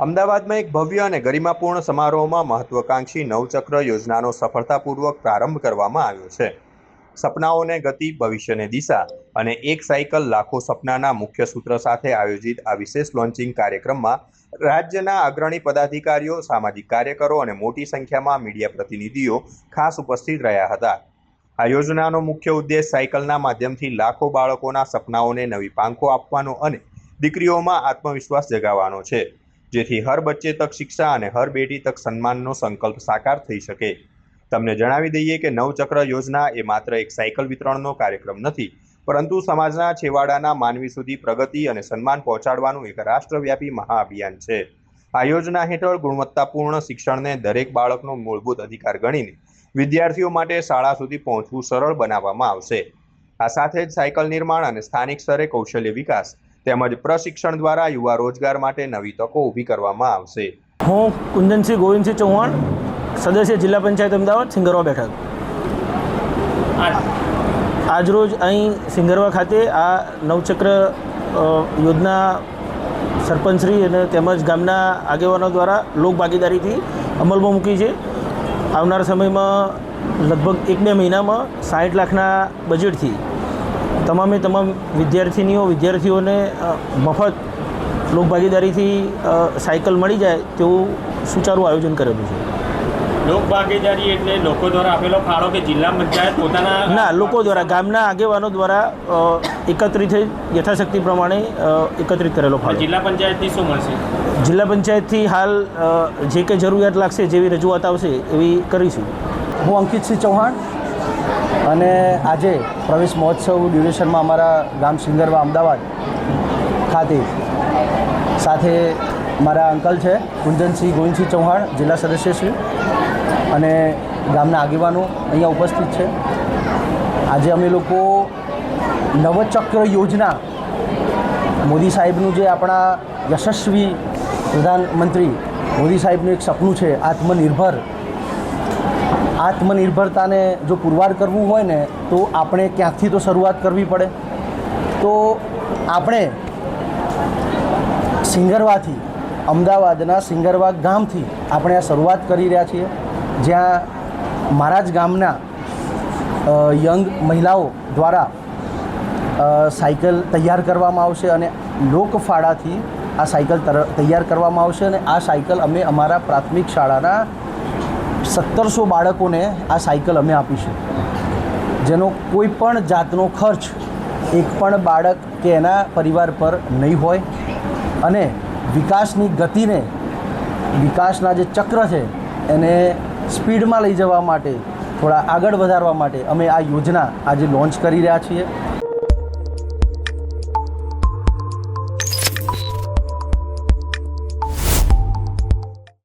અમદાવાદમાં એક ભવ્ય અને ગરિમાપૂર્ણ સમારોહમાં મહત્વાકાંક્ષી નવચક્ર યોજનાનો સફળતાપૂર્વક પ્રારંભ કરવામાં આવ્યો છે. સપનાઓને ગતિ, ભવિષ્યને દિશા અને એક સાયકલ લાખો સપનાના મુખ્ય સૂત્ર સાથે આયોજિત આ વિશેષ લોન્ચિંગ કાર્યક્રમમાં રાજ્યના અગ્રણી પદાધિકારીઓ, સામાજિક કાર્યકરો અને મોટી સંખ્યામાં મીડિયા પ્રતિનિધિઓ ખાસ ઉપસ્થિત રહ્યા હતા. આ યોજનાનો મુખ્ય ઉદ્દેશ સાયકલના માધ્યમથી લાખો બાળકોના સપનાઓને નવી પાંખો આપવાનો અને દીકરીઓમાં આત્મવિશ્વાસ જગાવવાનો છે, જેથી હર બચ્ચે તક શિક્ષા અને હર બેટી તક સન્માનનો સંકલ્પ સાકાર થઈ શકે. તમને જણાવી દઈએ કે નવચક્ર યોજના એ માત્ર એક સાયકલ વિતરણનો કાર્યક્રમ નથી, પરંતુ સમાજના છેવાડાના માનવી સુધી પ્રગતિ અને સન્માન પહોંચાડવાનું એક રાષ્ટ્રવ્યાપી મહાઅભિયાન છે. આ યોજના હેઠળ ગુણવત્તાપૂર્ણ શિક્ષણને દરેક બાળકનો મૂળભૂત અધિકાર ગણીને વિદ્યાર્થીઓ માટે શાળા સુધી પહોંચવું સરળ બનાવવામાં આવશે. આ સાથે જ સાયકલ નિર્માણ અને સ્થાનિક સ્તરે કૌશલ્ય વિકાસ તેમજ પ્રશિક્ષણ દ્વારા યુવા રોજગાર માટે નવી તકો ઊભી કરવામાં આવશે. હું કુંદનસિંહ ગોવિંદસિંહ ચૌહાણ, સદસ્ય જિલ્લા પંચાયત અમદાવાદ, સિંગરવા બેઠક. આજરોજ અહીં સિંગરવા ખાતે આ નવચક્ર યોજના સરપંચશ્રી અને તેમજ ગામના આગેવાનો દ્વારા લોકભાગીદારીથી અમલમાં મૂકી છે. આવનાર સમયમાં લગભગ 1-2 મહિનામાં 60 લાખના બજેટથી તમામે તમામ વિદ્યાર્થીઓને મફત લોકભાગીદારીથી સાયકલ મળી જાય તેવું સુચારું આયોજન કરેલું છે. લોકભાગીદારી એટલે લોકો દ્વારા આપેલો ફાળો કે જિલ્લા પંચાયત પોતાના? ના, લોકો દ્વારા, ગામના આગેવાનો દ્વારા એકત્રિત થઈ યથાશક્તિ પ્રમાણે એકત્રિત કરેલો ફાળો. જિલ્લા પંચાયતથી શું મળશે? જિલ્લા પંચાયતથી હાલ જે કંઈ જરૂરિયાત લાગશે, જેવી રજૂઆત આવશે એવી કરીશું. હું અંકિતસિંહ ચૌહાણ અને આજે પ્રવેશ મહોત્સવ ડ્યુરેશનમાં અમારા ગામ સિંગરવા અમદાવાદ ખાતે સાથે મારા અંકલ છે કુંદનસિંહ ગોવિંદસિંહ ચૌહાણ, જિલ્લા સદસ્યશ્રી, અને ગામના આગેવાનો અહીંયા ઉપસ્થિત છે. આજે અમે લોકો નવચક્ર યોજના, મોદી સાહેબનું જે આપણા યશસ્વી પ્રધાનમંત્રી મોદી સાહેબનું એક સપનું છે આત્મનિર્ભરતાને જો પુરવાર કરવું હોય ને તો આપણે ક્યાંકથી તો શરૂઆત કરવી પડે. તો આપણે સિંગરવાથી, અમદાવાદના સિંગરવા ગામથી આપણે આ શરૂઆત કરી રહ્યા છીએ, જ્યાં મારા જ ગામના યંગ મહિલાઓ દ્વારા સાયકલ તૈયાર કરવામાં આવશે અને લોકફાળાથી આ સાયકલ તૈયાર કરવામાં આવશે. અને આ સાયકલ અમે અમારા પ્રાથમિક શાળાના 1700 બાળકોને આ સાયકલ અમે આપીશું, જેનો કોઈ પણ જાતનો ખર્ચ એક પણ બાળક કે એના પરિવાર પર નહીં હોય. અને વિકાસની ગતિને, વિકાસના જે ચક્ર છે એને સ્પીડમાં લઈ જવા માટે, થોડા આગળ વધારવા માટે અમે આ યોજના આજે લોન્ચ કરી રહ્યા છીએ.